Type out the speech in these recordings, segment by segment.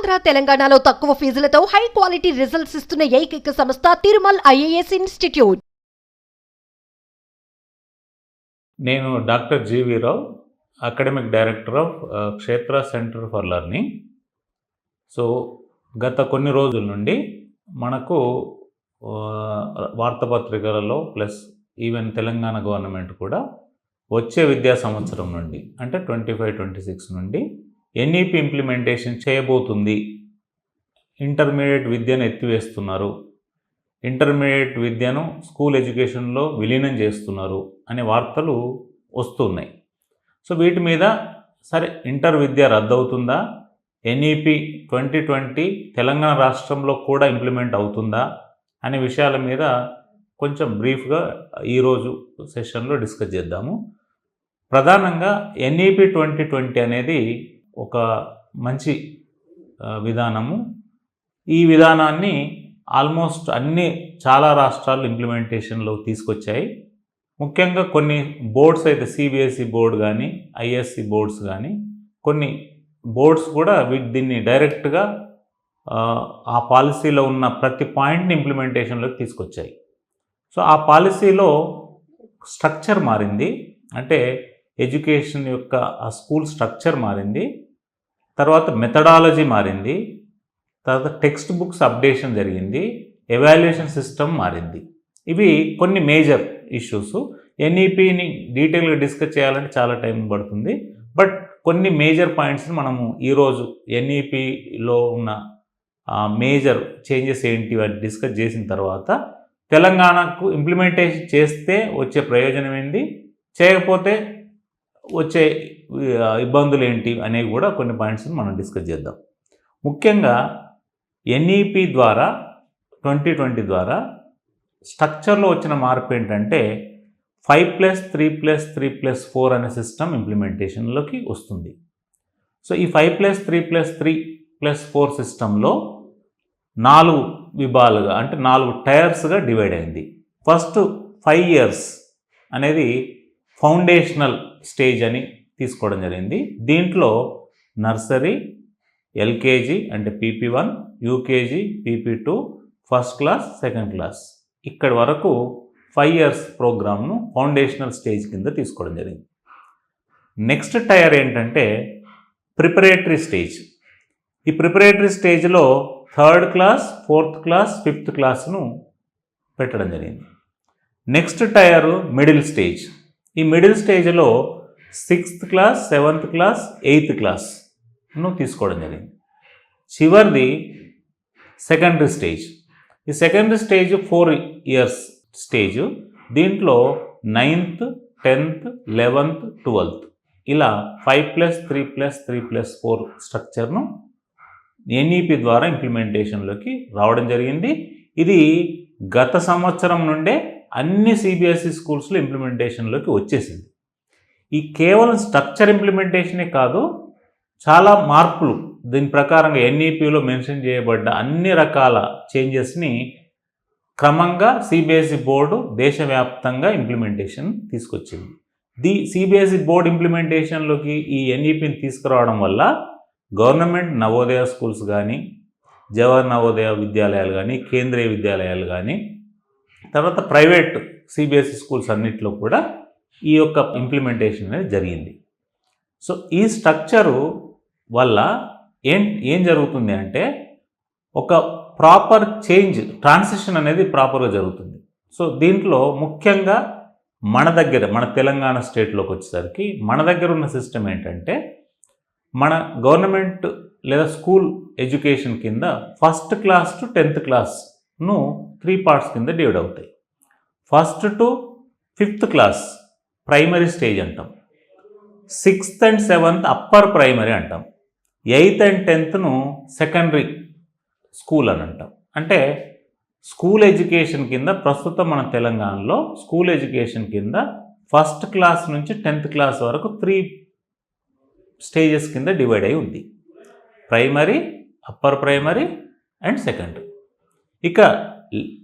ఆంధ్ర తెలంగాణలో తక్కువ ఫీజులతో high quality results ఇస్తున్న ఏకైక సంస్థ తిరుమల్ ఐఏఎస్ ఇన్స్టిట్యూట్. నేను doctor G V Rao, academic director of Kshetra centre for learning. So గత కొన్ని రోజుల నుండి మనకు వార్తాపత్రికలలో ప్లస్ ఈవెన్ తెలంగాణ గవర్నమెంట్ కూడా వచ్చే విద్యా సంవత్సరం నుండి అంటే 25-26 నుండి ఎన్ఈపి ఇంప్లిమెంటేషన్ చేయబోతుంది, ఇంటర్మీడియట్ విద్యను ఎత్తివేస్తున్నారు, ఇంటర్మీడియట్ విద్యను స్కూల్ ఎడ్యుకేషన్లో విలీనం చేస్తున్నారు అనే వార్తలు వస్తున్నాయి. సో వీటి మీద సరే ఇంటర్ విద్య రద్దవుతుందా, ఎన్ఈపి 2020 తెలంగాణ రాష్ట్రంలో కూడా ఇంప్లిమెంట్ అవుతుందా అనే విషయాల మీద కొంచెం బ్రీఫ్గా ఈరోజు సెషన్లో డిస్కస్ చేద్దాము. ప్రధానంగా ఎన్ఈపి 2020 అనేది ఒక మంచి విధానము. ఈ విధానాన్ని ఆల్మోస్ట్ చాలా రాష్ట్రాలు ఇంప్లిమెంటేషన్లో తీసుకొచ్చాయి. ముఖ్యంగా కొన్ని బోర్డ్స్ అయితే సిబిఎస్ఈ బోర్డు కానీ ఐఎస్సి బోర్డ్స్ కానీ కొన్ని బోర్డ్స్ కూడా దీన్ని డైరెక్ట్గా ఆ పాలసీలో ఉన్న ప్రతి పాయింట్ని ఇంప్లిమెంటేషన్లోకి తీసుకొచ్చాయి. సో ఆ పాలసీలో స్ట్రక్చర్ మారింది, అంటే ఎడ్యుకేషన్ యొక్క ఆ స్కూల్ స్ట్రక్చర్ మారింది, తర్వాత మెథడాలజీ మారింది, తర్వాత టెక్స్ట్ బుక్స్ అప్డేషన్ జరిగింది, ఎవాల్యుయేషన్ సిస్టమ్ మారింది. ఇవి కొన్ని మేజర్ ఇష్యూస్. ఎన్ఈపిని డీటెయిల్గా డిస్కస్ చేయాలంటే చాలా టైం పడుతుంది, బట్ కొన్ని మేజర్ పాయింట్స్ని మనము ఈరోజు ఎన్ఈపిలో ఉన్న మేజర్ చేంజెస్ ఏంటి అని డిస్కస్ చేసిన తర్వాత తెలంగాణకు ఇంప్లిమెంటేషన్ చేస్తే వచ్చే ప్రయోజనం ఏంటి, చేయకపోతే వచ్చే ఇబ్బందులు ఏంటి అనేవి కూడా కొన్ని పాయింట్స్ని మనం డిస్కస్ చేద్దాం. ముఖ్యంగా ఎన్ఈపి ద్వారా 2020 ద్వారా స్ట్రక్చర్లో వచ్చిన మార్పు ఏంటంటే 5+3+3+4 అనే సిస్టమ్ ఇంప్లిమెంటేషన్లోకి వస్తుంది. సో ఈ 5+3+3+4 సిస్టంలో 4 విభాగాలుగా అంటే 4 టైర్స్గా డివైడ్ అయింది. ఫస్ట్ 5 years అనేది ఫౌండేషనల్ స్టేజ్ అని తీసుకోవడం జరిగింది. దీంట్లో నర్సరీ, ఎల్కేజీ అంటే PP1, UKG PP2, first class, second class, ఇక్కడి వరకు 5 years ప్రోగ్రామ్ను ఫౌండేషనల్ స్టేజ్ కింద తీసుకోవడం జరిగింది. నెక్స్ట్ టైర్ ఏంటంటే ప్రిపరేటరీ స్టేజ్. ఈ ప్రిపరేటరీ స్టేజ్లో 3rd class, 4th class, 5th క్లాస్ను పెట్టడం జరిగింది. Next tier middle stage. ఈ మిడిల్ స్టేజ్లో 6th class, 7th class, 8th క్లాస్ను తీసుకోవడం జరిగింది. చివరిది సెకండరీ స్టేజ్. ఈ సెకండరీ స్టేజ్ 4 years స్టేజ్. దీంట్లో 9th, 10th, 11th, 12th ఇలా 5+3+3+4 స్ట్రక్చర్ను ఎన్ఈపి ద్వారా ఇంప్లిమెంటేషన్లోకి రావడం జరిగింది. ఇది గత సంవత్సరం నుండే అన్ని సిబిఎస్ఈ స్కూల్స్లో ఇంప్లిమెంటేషన్లోకి వచ్చేసింది. ఈ కేవలం స్ట్రక్చర్ ఇంప్లిమెంటేషనే కాదు, చాలా మార్పులు దీని ప్రకారంగా ఎన్ఈపిలో మెన్షన్ చేయబడ్డ అన్ని రకాల చేంజెస్ని క్రమంగా సిబిఎస్ఈ బోర్డు దేశవ్యాప్తంగా ఇంప్లిమెంటేషన్ తీసుకొచ్చింది. సిబిఎస్ఈ బోర్డు ఇంప్లిమెంటేషన్లోకి ఈ ఎన్ఈపిని తీసుకురావడం వల్ల గవర్నమెంట్ నవోదయ స్కూల్స్ కానీ, జవహర్ నవోదయ విద్యాలయాలు కానీ, కేంద్రీయ విద్యాలయాలు కానీ, తర్వాత ప్రైవేట్ సిబిఎస్ఈ స్కూల్స్ అన్నింటిలో కూడా ఈ యొక్క ఇంప్లిమెంటేషన్ అనేది జరిగింది. సో ఈ స్ట్రక్చరు వల్ల ఏం జరుగుతుంది అంటే ఒక ప్రాపర్ చేంజ్, ట్రాన్సిషన్ అనేది ప్రాపర్గా జరుగుతుంది. సో దీంట్లో ముఖ్యంగా మన తెలంగాణ స్టేట్లోకి వచ్చేసరికి మన దగ్గర ఉన్న సిస్టమ్ ఏంటంటే మన గవర్నమెంట్ లేదా స్కూల్ ఎడ్యుకేషన్ కింద 1st class to 10th క్లాస్ను 3 parts కింద డివైడ్ అవుతాయి. 1st to 5th class primary stage అంటాం, 6th and 7th upper primary అంటాం, 8th and 10th secondary school అని అంటాం. అంటే స్కూల్ ఎడ్యుకేషన్ కింద ప్రస్తుతం మన తెలంగాణలో స్కూల్ ఎడ్యుకేషన్ కింద 1st క్లాస్ నుంచి 10th క్లాస్ వరకు 3 స్టేజెస్ కింద డివైడ్ అయి ఉంది. Primary, upper primary and secondary. ఇక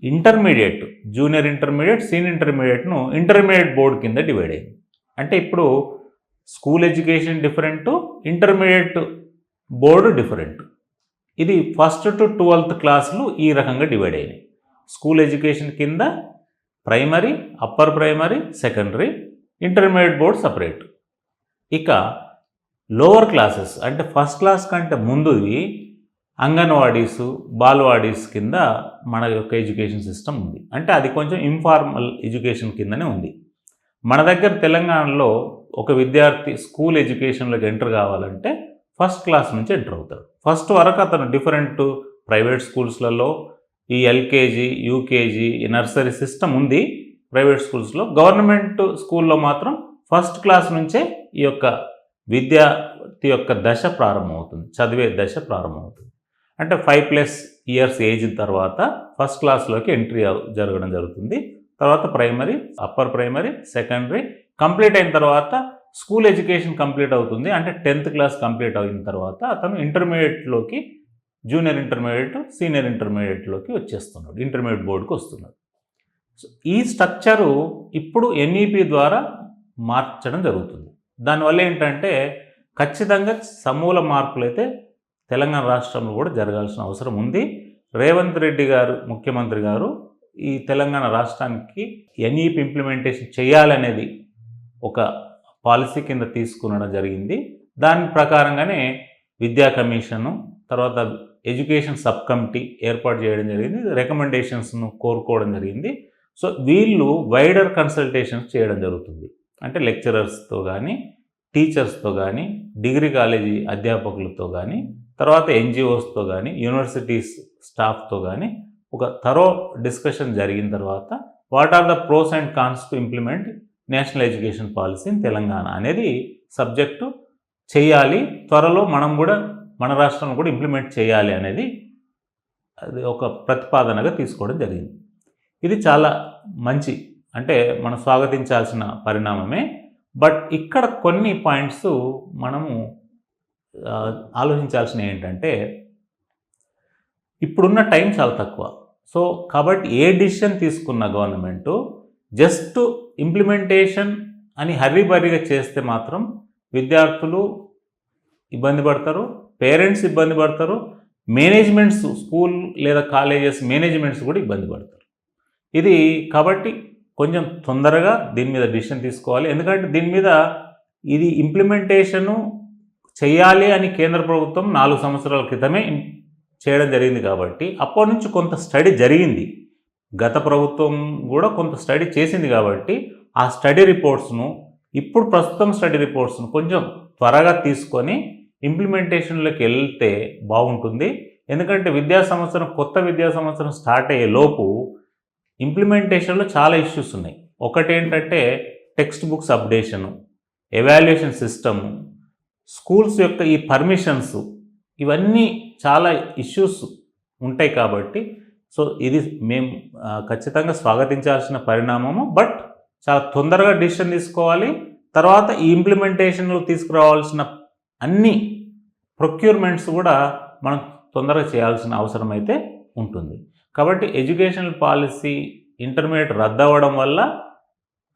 ఇంటర్మీడియట్, జూనియర్ ఇంటర్మీడియట్, సీనియర్ ఇంటర్మీడియట్ను ఇంటర్మీడియట్ బోర్డు కింద డివైడ్ అయింది. అంటే ఇప్పుడు school education different, intermediate board different. ఇది 1st to 12th క్లాసులు ఈ రకంగా డివైడ్ అయినాయి. స్కూల్ ఎడ్యుకేషన్ కింద primary, upper primary, secondary, intermediate board separate. ఇక లోవర్ క్లాసెస్ అంటే ఫస్ట్ క్లాస్ కంటే ముందువి అంగన్వాడీసు, బాల్వాడీస్ కింద మన యొక్క ఎడ్యుకేషన్ సిస్టమ్ ఉంది. అంటే అది కొంచెం ఇన్ఫార్మల్ ఎడ్యుకేషన్ కిందనే ఉంది. మన దగ్గర తెలంగాణలో ఒక విద్యార్థి స్కూల్ ఎడ్యుకేషన్లోకి ఎంటర్ కావాలంటే ఫస్ట్ క్లాస్ నుంచి ఎంటర్ అవుతాడు. ఫస్ట్ వరకు అతను డిఫరెంట్ ప్రైవేట్ స్కూల్స్లలో ఈ ఎల్కేజీ, యూకేజీ, నర్సరీ సిస్టమ్ ఉంది ప్రైవేట్ స్కూల్స్లో. గవర్నమెంట్ స్కూల్లో మాత్రం ఫస్ట్ క్లాస్ నుంచే ఈ యొక్క విద్యార్థి యొక్క దశ ప్రారంభమవుతుంది, చదివే దశ ప్రారంభమవుతుంది. అంటే 5+ ఇయర్స్ ఏజ్ తర్వాత ఫస్ట్ క్లాస్లోకి ఎంట్రీ జరగడం జరుగుతుంది. తర్వాత primary, upper primary, secondary complete అయిన తర్వాత స్కూల్ ఎడ్యుకేషన్ కంప్లీట్ అవుతుంది. అంటే 10th క్లాస్ కంప్లీట్ అయిన తర్వాత అతను ఇంటర్మీడియట్లోకి, జూనియర్ ఇంటర్మీడియట్, సీనియర్ ఇంటర్మీడియట్లోకి వచ్చేస్తున్నాడు, ఇంటర్మీడియట్ బోర్డుకి వస్తున్నాడు. సో ఈ స్ట్రక్చరు ఇప్పుడు ఎన్ఈపి ద్వారా మార్చడం జరుగుతుంది. దానివల్ల ఏంటంటే ఖచ్చితంగా సమూల మార్పులు అయితే తెలంగాణ రాష్ట్రంలో కూడా జరగాల్సిన అవసరం ఉంది. రేవంత్ రెడ్డి గారు, ముఖ్యమంత్రి గారు ఈ తెలంగాణ రాష్ట్రానికి ఎన్ఈపి ఇంప్లిమెంటేషన్ చేయాలనేది ఒక పాలసీ కింద తీసుకునడం జరిగింది. దాని ప్రకారంగానే విద్యా కమిషను, తర్వాత ఎడ్యుకేషన్ సబ్ కమిటీ ఏర్పాటు చేయడం జరిగింది. రికమెండేషన్స్ను కోరుకోవడం జరిగింది. సో వీళ్ళు వైడర్ కన్సల్టేషన్స్ చేయడం జరుగుతుంది. అంటే లెక్చరర్స్తో కానీ, టీచర్స్తో కానీ, డిగ్రీ కాలేజీ అధ్యాపకులతో కానీ, తర్వాత ఎన్జిఓస్తో కానీ, యూనివర్సిటీస్ స్టాఫ్తో కానీ ఒక థరో డిస్కషన్ జరిగిన తర్వాత what are the pros and cons to implement national education policy in Telangana అనేది సబ్జెక్టు చేయాలి. త్వరలో మనం కూడా మన రాష్ట్రంలో కూడా ఇంప్లిమెంట్ చేయాలి అనేది అది ఒక ప్రతిపాదనగా తీసుకోవడం జరిగింది. ఇది చాలా మంచి, అంటే మనం స్వాగతించాల్సిన పరిణామమే. బట్ ఇక్కడ కొన్ని పాయింట్స్ మనము ఆలోచించాల్సిన ఏంటంటే ఇప్పుడున్న టైం చాలా తక్కువ. సో కాబట్టి ఏ డిసిషన్ తీసుకున్న గవర్నమెంటు జస్ట్ ఇంప్లిమెంటేషన్ అని హర్రీబర్రీగా చేస్తే మాత్రం విద్యార్థులు ఇబ్బంది పడతారు, పేరెంట్స్ ఇబ్బంది పడతారు, మేనేజ్మెంట్స్, స్కూల్ లేదా కాలేజెస్ మేనేజ్మెంట్స్ కూడా ఇబ్బంది పడతారు. ఇది కాబట్టి కొంచెం తొందరగా దీని మీద డిసిషన్ తీసుకోవాలి. ఎందుకంటే దీని మీద ఇది ఇంప్లిమెంటేషను చేయాలి అని కేంద్ర ప్రభుత్వం 4 సంవత్సరాల క్రితమే చేయడం జరిగింది. కాబట్టి అప్పటి నుంచి కొంత స్టడీ జరిగింది, గత ప్రభుత్వం కూడా కొంత స్టడీ చేసింది. కాబట్టి ఆ స్టడీ రిపోర్ట్స్ను, ఇప్పుడు ప్రస్తుతం స్టడీ రిపోర్ట్స్ను కొంచెం త్వరగా తీసుకొని ఇంప్లిమెంటేషన్లోకి వెళ్తే బాగుంటుంది. ఎందుకంటే కొత్త విద్యా సంవత్సరం స్టార్ట్ అయ్యే లోపు ఇంప్లిమెంటేషన్లో చాలా ఇష్యూస్ ఉన్నాయి. ఒకటి ఏంటంటే text books updation, evaluation system, schools యొక్క ఈ పర్మిషన్స్, ఇవన్నీ చాలా ఇష్యూస్ ఉంటాయి. కాబట్టి సో ఇది మేము ఖచ్చితంగా స్వాగతించాల్సిన పరిణామము. బట్ చాలా తొందరగా డిసిషన్ తీసుకోవాలి. తర్వాత ఈ ఇంప్లిమెంటేషన్లో తీసుకురావాల్సిన అన్ని ప్రొక్యూర్మెంట్స్ కూడా మనం తొందరగా చేయాల్సిన అవసరం అయితే ఉంటుంది. కాబట్టి ఎడ్యుకేషనల్ పాలసీ ఇంటర్మీడియట్ రద్దు అవ్వడం వల్ల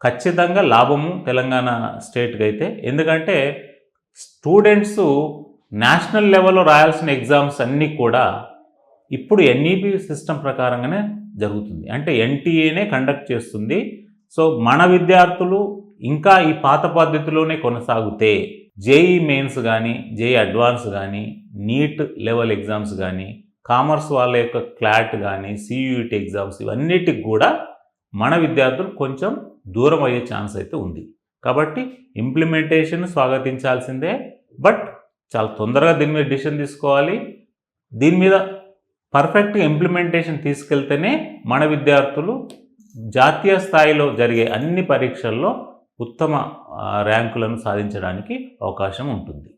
ఖచ్చితంగా లాభము తెలంగాణ స్టేట్కి అయితే. ఎందుకంటే స్టూడెంట్స్ నేషనల్ లెవెల్లో రాయాల్సిన ఎగ్జామ్స్ అన్నీ కూడా ఇప్పుడు ఎన్ఈపి సిస్టమ్ ప్రకారంగానే జరుగుతుంది. అంటే ఎన్టీఏనే కండక్ట్ చేస్తుంది. సో మన విద్యార్థులు ఇంకా ఈ పాత పద్ధతిలోనే కొనసాగితే జేఈ మెయిన్స్ కానీ, జేఈ అడ్వాన్స్ కానీ, నీట్ లెవెల్ ఎగ్జామ్స్ కానీ, కామర్స్ వాళ్ళ యొక్క క్లాట్ కానీ, సియూఈటీ ఎగ్జామ్స్, ఇవన్నిటికి కూడా మన విద్యార్థులు కొంచెం దూరం అయ్యే ఛాన్స్ అయితే ఉంది. కాబట్టి ఇంప్లిమెంటేషన్ స్వాగతించాల్సిందే. బట్ చాలా తొందరగా దీని మీద డిసిషన్ తీసుకోవాలి. దీని మీద పర్ఫెక్ట్గా ఇంప్లిమెంటేషన్ తీసుకెళ్తేనే మన విద్యార్థులు జాతీయ స్థాయిలో జరిగే అన్ని పరీక్షల్లో ఉత్తమ ర్యాంకులను సాధించడానికి అవకాశం ఉంటుంది.